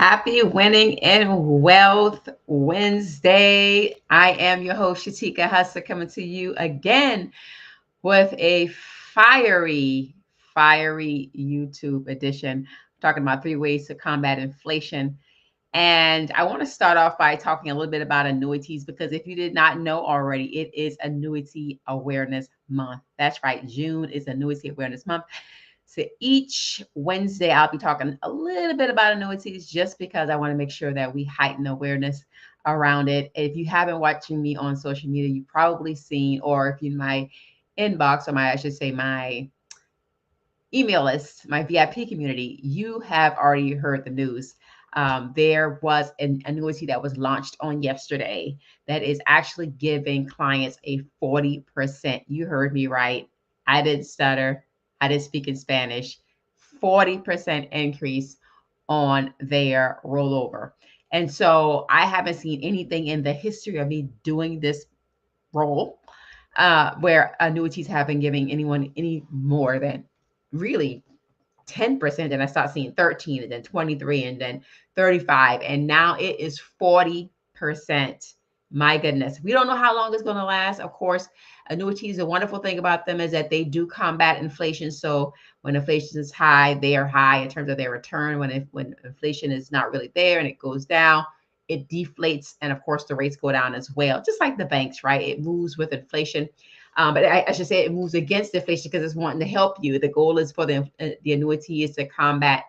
Happy Winning in Wealth Wednesday. I am your host, Shateka Husser, coming to you again with a fiery YouTube edition, talking about 3 ways to combat inflation. And I want to start off by talking a little bit about annuities because if you did not know already, it is Annuity Awareness Month. That's right, June is Annuity Awareness Month. So each Wednesday, I'll be talking a little bit about annuities just because I want to make sure that we heighten awareness around it. If you haven't watching me on social media, you've probably seen, or if you in my inbox or I should say my email list, my VIP community, you have already heard the news. There was an annuity that was launched on yesterday that is actually giving clients a 40%. You heard me right. I didn't stutter. I didn't speak in Spanish. 40% increase on their rollover. And so I haven't seen anything in the history of me doing this role where annuities have been giving anyone any more than really 10%. And I start seeing 13 and then 23 and then 35. And now it is 40%. My goodness. We don't know how long it's going to last. Of course, annuities, the wonderful thing about them is that they do combat inflation. So when inflation is high, they are high in terms of their return. When inflation is not really there and it goes down, it deflates. And of course, the rates go down as well, just like the banks, right? It moves with inflation. But I should say it moves against inflation because it's wanting to help you. The goal is for the annuity is to combat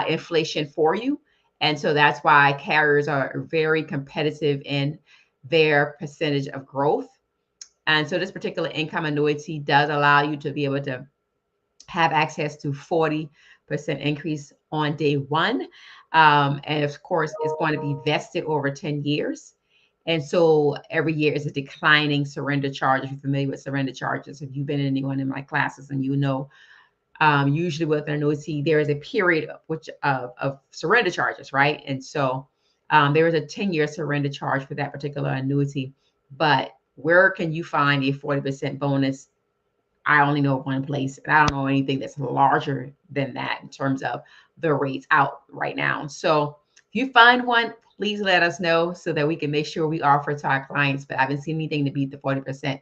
inflation for you. And so that's why carriers are very competitive in their percentage of growth. And so this particular income annuity does allow you to be able to have access to 40% increase on day one. And of course, it's going to be vested over 10 years. And so every year is a declining surrender charge. If you're familiar with surrender charges, if you've been in anyone in my classes and you know, usually with an annuity, there is a period of surrender charges, right? And so there is a 10-year surrender charge for that particular annuity. But where can you find a 40% bonus? I only know one place, and I don't know anything that's larger than that in terms of the rates out right now. So if you find one, please let us know so that we can make sure we offer to our clients. But I haven't seen anything to beat the 40%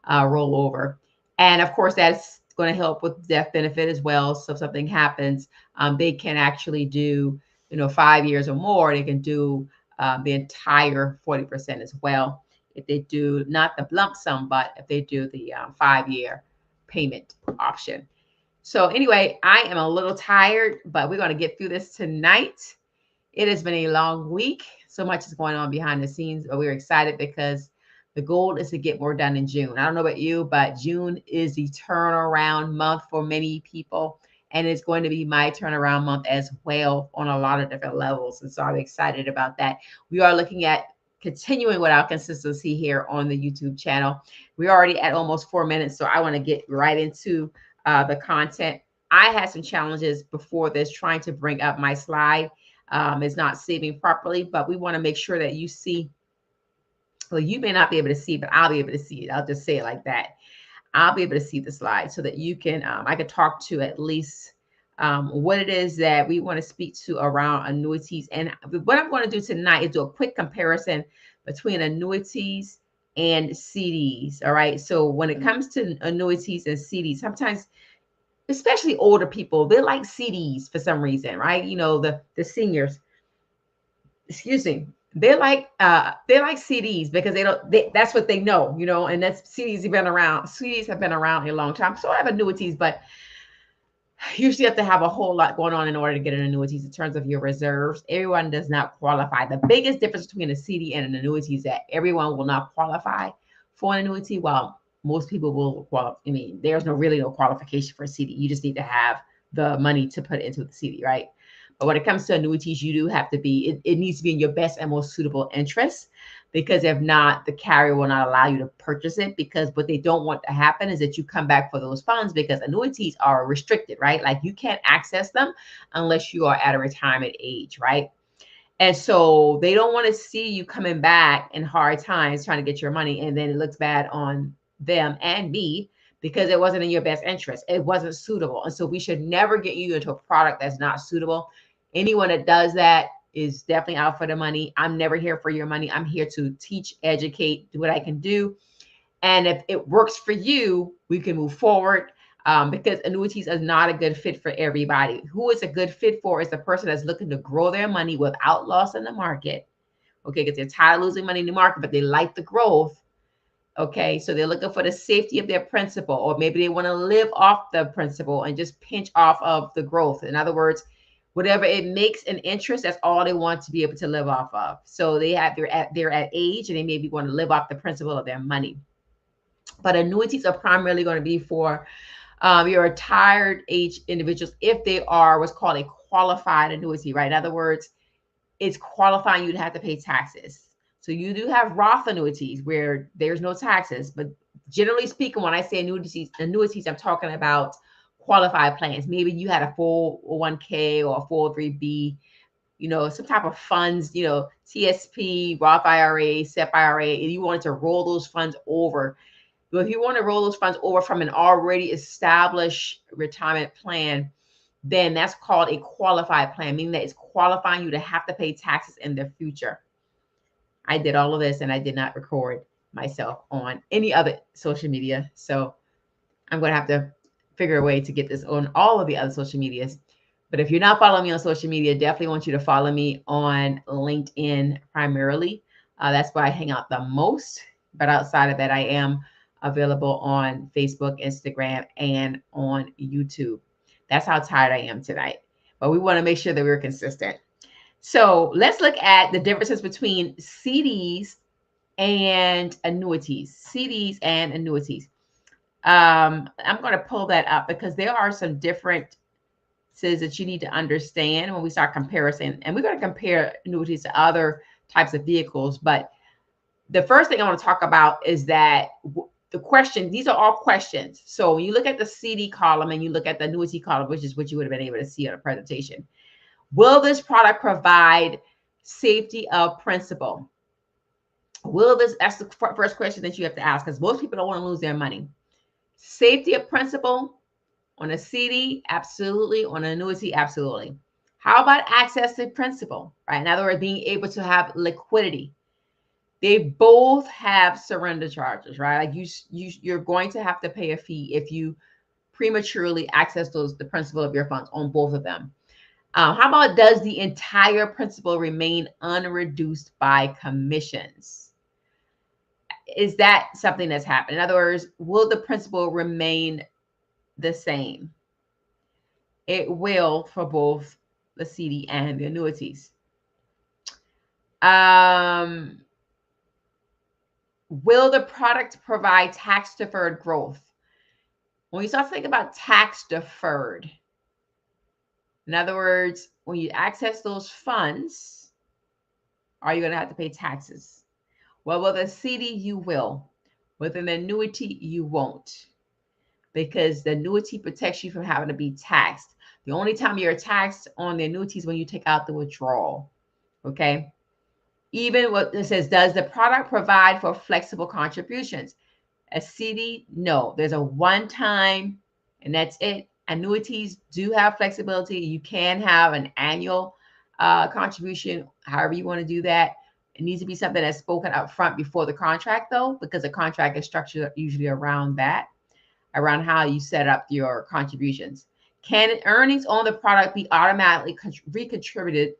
rollover. And of course, that's going to help with death benefit as well. So if something happens, they can actually do, 5 years or more. They can do the entire 40% as well. If they do not the lump sum, but if they do the 5-year payment option. So anyway, I am a little tired, but we're going to get through this tonight. It has been a long week. So much is going on behind the scenes, but we're excited because the goal is to get more done in June. I don't know about you, but June is the turnaround month for many people. And it's going to be my turnaround month as well on a lot of different levels. And so I'm excited about that. We are looking at continuing with our consistency here on the YouTube channel. We're already at almost 4 minutes, so I want to get right into the content. I had some challenges before this trying to bring up my slide. It's not saving properly, but we want to make sure that you see. Well, you may not be able to see, but I'll be able to see it. I'll just say it like that. I'll be able to see the slide so that you can, I could talk to at least what it is that we want to speak to around annuities. And what I'm going to do tonight is do a quick comparison between annuities and CDs. All right. So when it comes to annuities and CDs, sometimes, especially older people, they like CDs for some reason, right? The seniors, excuse me, they like CDs because that's what they know, and that's CDs have been around. CDs have been around a long time. So I have annuities, but you usually have to have a whole lot going on in order to get an annuities in terms of your reserves. Everyone does not qualify. The biggest difference between a CD and an annuity is that everyone will not qualify for an annuity, while most people will qualify. I mean, there's really no qualification for a CD. You just need to have the money to put into the CD, right? But when it comes to annuities, you do have to be, it needs to be in your best and most suitable interest, because if not, the carrier will not allow you to purchase it, because what they don't want to happen is that you come back for those funds, because annuities are restricted, right? Like you can't access them unless you are at a retirement age, right? And so they don't want to see you coming back in hard times trying to get your money, and then it looks bad on them and me because it wasn't in your best interest. It wasn't suitable. And so we should never get you into a product that's not suitable. Anyone that does that, is definitely out for the money. I'm never here for your money. I'm here to teach, educate, do what I can do. And if it works for you, we can move forward. Because annuities is not a good fit for everybody. Who is a good fit for is the person that's looking to grow their money without loss in the market. Okay, because they're tired of losing money in the market, but they like the growth. Okay, so they're looking for the safety of their principal, or maybe they want to live off the principal and just pinch off of the growth. In other words, whatever it makes an interest, that's all they want to be able to live off of. So they're at age, and they maybe want to live off the principal of their money. But annuities are primarily going to be for your retired age individuals if they are what's called a qualified annuity, right? In other words, it's qualifying you to have to pay taxes. So you do have Roth annuities where there's no taxes, but generally speaking, when I say annuities, I'm talking about qualified plans. Maybe you had a 401k or a 403b, some type of funds, TSP, Roth IRA, SEP IRA, and you wanted to roll those funds over. But if you want to roll those funds over from an already established retirement plan, then that's called a qualified plan, meaning that it's qualifying you to have to pay taxes in the future. I did all of this and I did not record myself on any other social media. So I'm going to have to figure a way to get this on all of the other social medias. But if you're not following me on social media, definitely want you to follow me on LinkedIn primarily. That's where I hang out the most. But outside of that, I am available on Facebook, Instagram, and on YouTube. That's how tired I am tonight. But we want to make sure that we're consistent. So let's look at the differences between CDs and annuities. CDs and annuities. I'm going to pull that up because there are some differences that you need to understand when we start comparison. And we're going to compare annuities to other types of vehicles. But the first thing I want to talk about is that the question, these are all questions. So when you look at the CD column and you look at the annuity column, which is what you would have been able to see on a presentation, will this product provide safety of principal? That's the first question that you have to ask, because most people don't want to lose their money. Safety of principal on a CD, absolutely. On an annuity, absolutely. How about access to principal, right? In other words, being able to have liquidity. They both have surrender charges, right? Like you're going to have to pay a fee if you prematurely access the principal of your funds on both of them. How about, does the entire principal remain unreduced by commissions? Is that something that's happened? In other words, will the principal remain the same? It will for both the CD and the annuities. Will the product provide tax-deferred growth? When you start to think about tax-deferred, in other words, when you access those funds, are you going to have to pay taxes? Well, with a CD, you will. With an annuity, you won't. Because the annuity protects you from having to be taxed. The only time you're taxed on the annuity is when you take out the withdrawal. Okay? Even what it says, does the product provide for flexible contributions? A CD, no. There's a one-time, and that's it. Annuities do have flexibility. You can have an annual contribution, however you want to do that. It needs to be something that's spoken up front before the contract, though, because the contract is structured usually around that, around how you set up your contributions. Can earnings on the product be automatically recontributed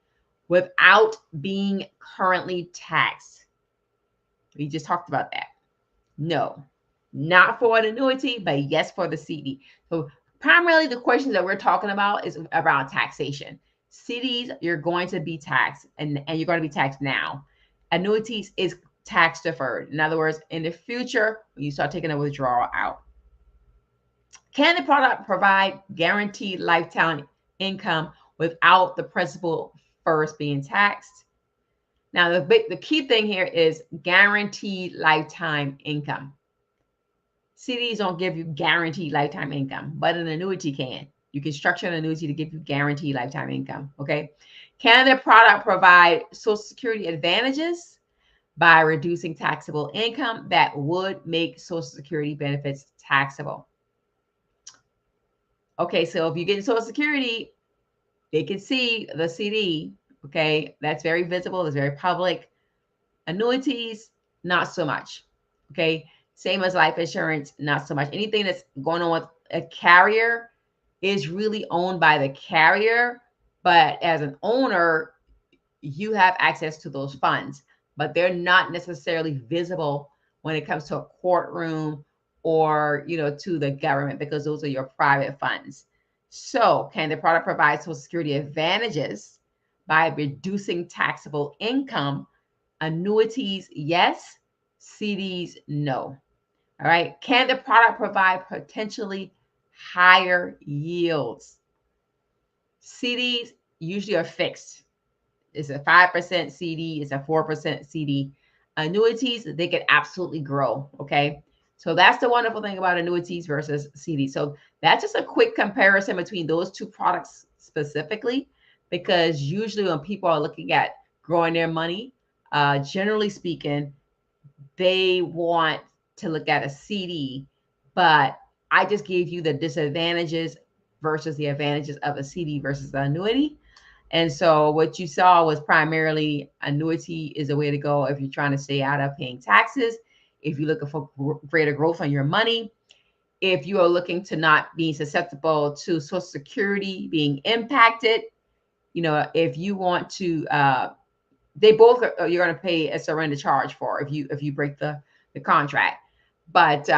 without being currently taxed? We just talked about that. No, not for an annuity, but yes for the CD. So primarily the questions that we're talking about is around taxation. CDs, you're going to be taxed, and you're going to be taxed now. Annuities is tax deferred. In other words, in the future, when you start taking a withdrawal out. Can the product provide guaranteed lifetime income without the principal first being taxed? Now, the key thing here is guaranteed lifetime income. CDs don't give you guaranteed lifetime income, but an annuity can. You can structure an annuity to give you guaranteed lifetime income, okay? Can the product provide Social Security advantages by reducing taxable income that would make Social Security benefits taxable? Okay, so if you get Social Security, they can see the CD, Okay, that's very visible, it's very public. Annuities, not so much. Okay, same as life insurance, not so much. Anything that's going on with a carrier is really owned by the carrier, but as an owner, you have access to those funds, but they're not necessarily visible when it comes to a courtroom or to the government, because those are your private funds. So can the product provide Social Security advantages by reducing taxable income? Annuities, yes. CDs, no. All right. Can the product provide potentially higher yields? CDs usually are fixed. It's a 5% CD, it's a 4% CD. Annuities, they can absolutely grow. Okay. So that's the wonderful thing about annuities versus CDs. So that's just a quick comparison between those two products specifically, because usually when people are looking at growing their money, generally speaking, they want to look at a CD, but I just gave you the disadvantages versus the advantages of a CD versus the annuity. And so what you saw was primarily annuity is the way to go if you're trying to stay out of paying taxes, if you're looking for greater growth on your money, if you are looking to not be susceptible to Social Security being impacted, if you want to, they both you're going to pay a surrender charge for if you break the contract. But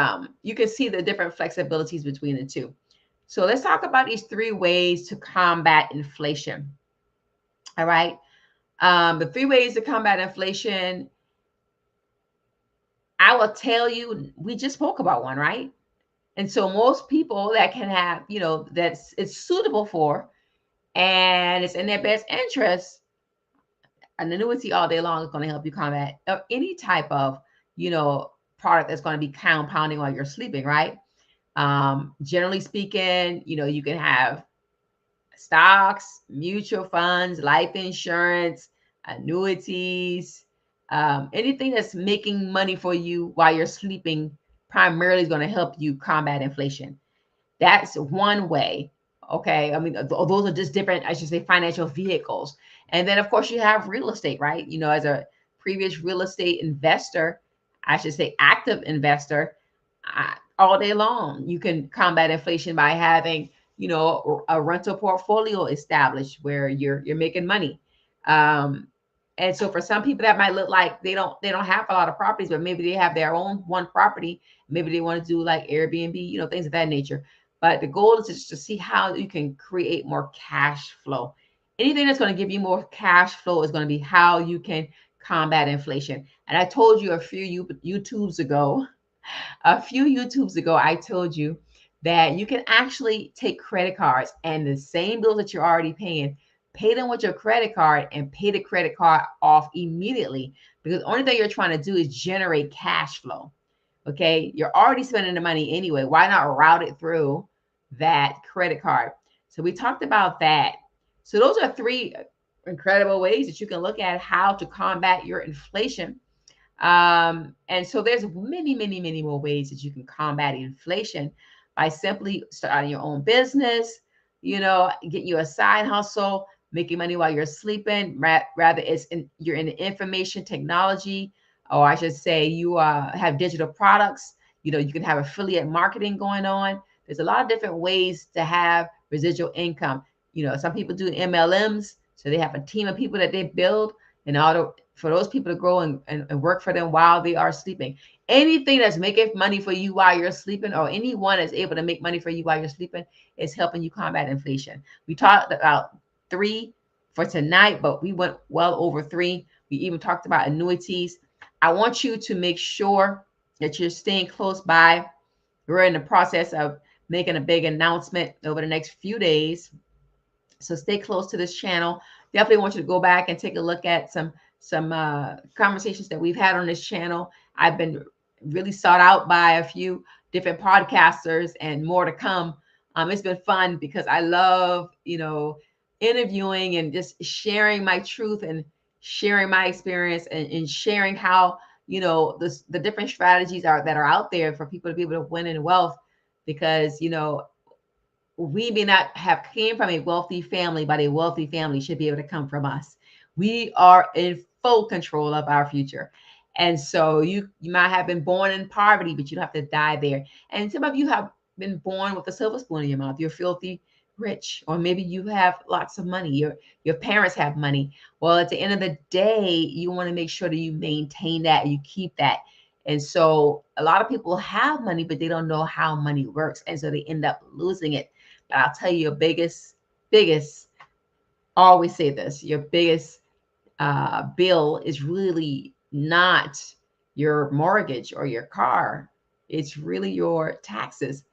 you can see the different flexibilities between the two. So let's talk about these three ways to combat inflation. All right. The three ways to combat inflation, I will tell you, we just spoke about one, right? And so most people that can have, that's it's suitable for and it's in their best interest, an annuity all day long is going to help you combat any type of, product that's going to be compounding while you're sleeping, right? Generally speaking, you can have stocks, mutual funds, life insurance, annuities, anything that's making money for you while you're sleeping primarily is going to help you combat inflation. That's one way. Okay. I mean, those are just different, I should say, financial vehicles. And then, of course, you have real estate, right? As a previous real estate investor, I should say active investor, all day long, you can combat inflation by having, a rental portfolio established where you're making money. And so for some people that might look like they don't have a lot of properties, but maybe they have their own one property. Maybe they want to do like Airbnb, things of that nature. But the goal is just to see how you can create more cash flow. Anything that's going to give you more cash flow is going to be how you can combat inflation. And I told you a few YouTubes ago, I told you that you can actually take credit cards and the same bills that you're already paying, pay them with your credit card and pay the credit card off immediately, because the only thing you're trying to do is generate cash flow. Okay. You're already spending the money anyway. Why not route it through that credit card? So we talked about that. So those are three incredible ways that you can look at how to combat your inflation. And so there's many, many, many more ways that you can combat inflation by simply starting your own business, getting you a side hustle, making money while you're sleeping. Rather, you're in the information technology, or I should say you have digital products. You can have affiliate marketing going on. There's a lot of different ways to have residual income. Some people do MLMs, so they have a team of people that they build in order for those people to grow and work for them while they are sleeping. Anything that's making money for you while you're sleeping, or anyone that's able to make money for you while you're sleeping, is helping you combat inflation. We talked about 3 for tonight, but we went well over 3. We even talked about annuities. I want you to make sure that you're staying close by. We're in the process of making a big announcement over the next few days. So stay close to this channel. Definitely want you to go back and take a look at some conversations that we've had on this channel. I've been really sought out by a few different podcasters and more to come. It's been fun because I love, interviewing and just sharing my truth and sharing my experience and sharing how, the different strategies that are out there for people to be able to win in wealth, because, we may not have came from a wealthy family, but a wealthy family should be able to come from us. We are in full control of our future. And so you might have been born in poverty, but you don't have to die there. And some of you have been born with a silver spoon in your mouth. You're filthy rich, or maybe you have lots of money. Your parents have money. Well, at the end of the day, you want to make sure that you maintain that, you keep that. And so a lot of people have money, but they don't know how money works. And so they end up losing it. But I'll tell you, your biggest, always say this, your biggest bill is really not your mortgage or your car. It's really your taxes.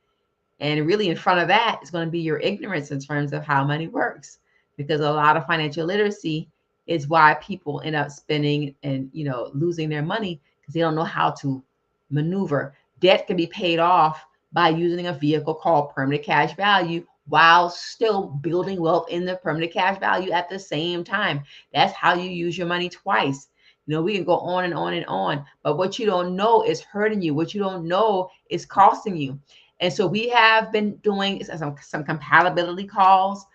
And really, in front of that is going to be your ignorance in terms of how money works, because a lot of financial literacy is why people end up spending and losing their money, because they don't know how to maneuver. Debt can be paid off by using a vehicle called permanent cash value while still building wealth in the permanent cash value at the same time. That's how you use your money twice. We can go on and on and on, but what you don't know is hurting you. What you don't know is costing you. And so we have been doing some compatibility calls,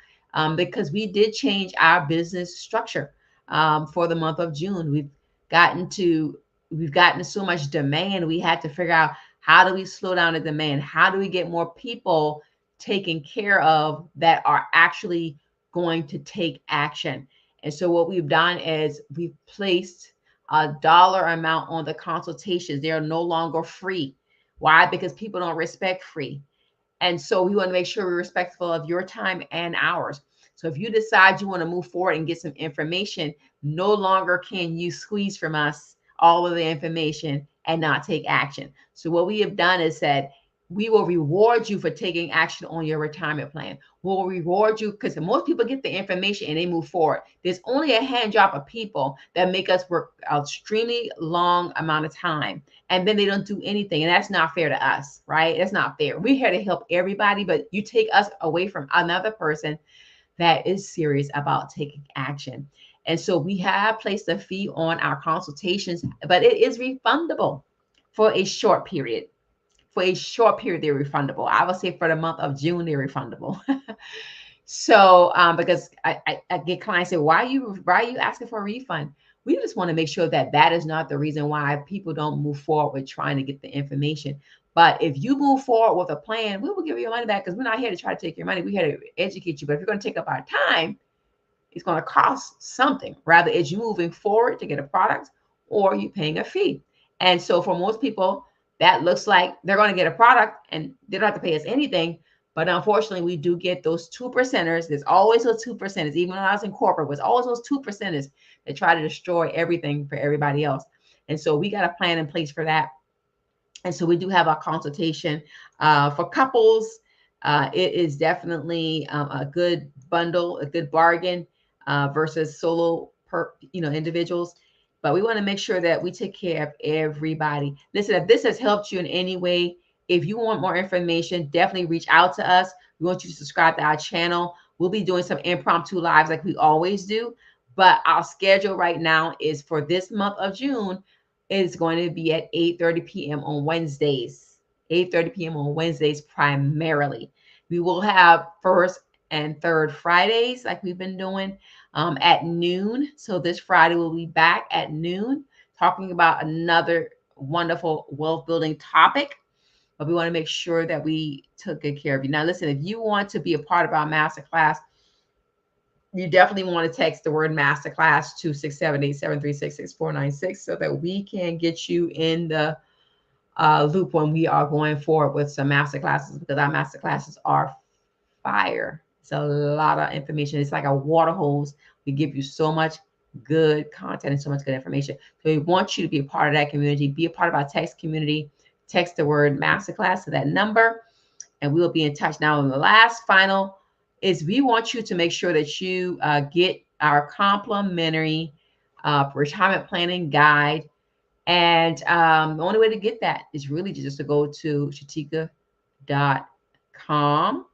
because we did change our business structure for the month of June. Gotten to we've gotten so much demand. We had to figure out, how do we slow down the demand? How do we get more people taken care of that are actually going to take action? And so what we've done is we've placed a dollar amount on the consultations. They are no longer free. Why? Because people don't respect free. And so we want to make sure we're respectful of your time and ours. So if you decide you want to move forward and get some information, no longer can you squeeze from us all of the information and not take action. So what we have done is said, we will reward you for taking action on your retirement plan. We'll reward you, because most people get the information and they move forward. There's only a hand drop of people that make us work an extremely long amount of time, and then they don't do anything. And that's not fair to us, right? That's not fair. We're here to help everybody, but you take us away from another person that is serious about taking action. And so we have placed a fee on our consultations, but it is refundable for a short period. For a short period, they're refundable. I would say for the month of June, they're refundable. So because I get clients say, why are you asking for a refund? We just want to make sure that that is not the reason why people don't move forward with trying to get the information. But if you move forward with a plan, we will give you your money back, because we're not here to try to take your money. We're here to educate you. But if you're going to take up our time, it's going to cost something. Rather, it's you moving forward to get a product, or you paying a fee. And so for most people, that looks like they're going to get a product and they don't have to pay us anything. But unfortunately, we do get those 2%ers. There's always those 2%ers. Even when I was in corporate, there's always those 2%ers that try to destroy everything for everybody else. And so we got a plan in place for that. And so we do have a consultation for couples. It is definitely a good bundle, a good bargain versus solo individuals. But we want to make sure that we take care of everybody. Listen, if this has helped you in any way, if you want more information, definitely reach out to us. We want you to subscribe to our channel. We'll be doing some impromptu lives like we always do. But our schedule right now is for this month of June is going to be at 8:30 p.m. on Wednesdays. 8:30 p.m. on Wednesdays primarily. We will have first and third Fridays like we've been doing at noon. So this Friday we'll be back at noon talking about another wonderful wealth building topic. But we want to make sure that we took good care of you. Now, listen, if you want to be a part of our masterclass, you definitely want to text the word masterclass to 678-736-6496 so that we can get you in the loop when we are going forward with some masterclasses, because our masterclasses are fire. It's a lot of information. It's like a water hose. We give you so much good content and so much good information. So we want you to be a part of that community, be a part of our text community. Text the word masterclass to that number, and we will be in touch. Now, and the last final is we want you to make sure that you get our complimentary retirement planning guide. And the only way to get that is really just to go to Shateka.com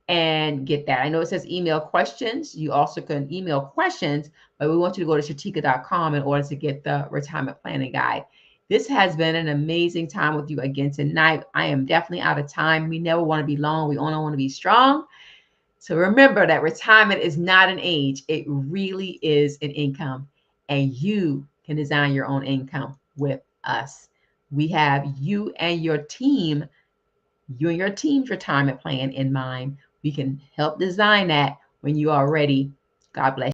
and get that. I know it says email questions. You also can email questions, but we want you to go to Shateka.com in order to get the retirement planning guide. This has been an amazing time with you again tonight. I am definitely out of time. We never want to be long. We only want to be strong. So remember that retirement is not an age, it really is an income, and you can design your own income with us. We have you and your team's retirement plan in mind. We can help design that when you are ready. God bless.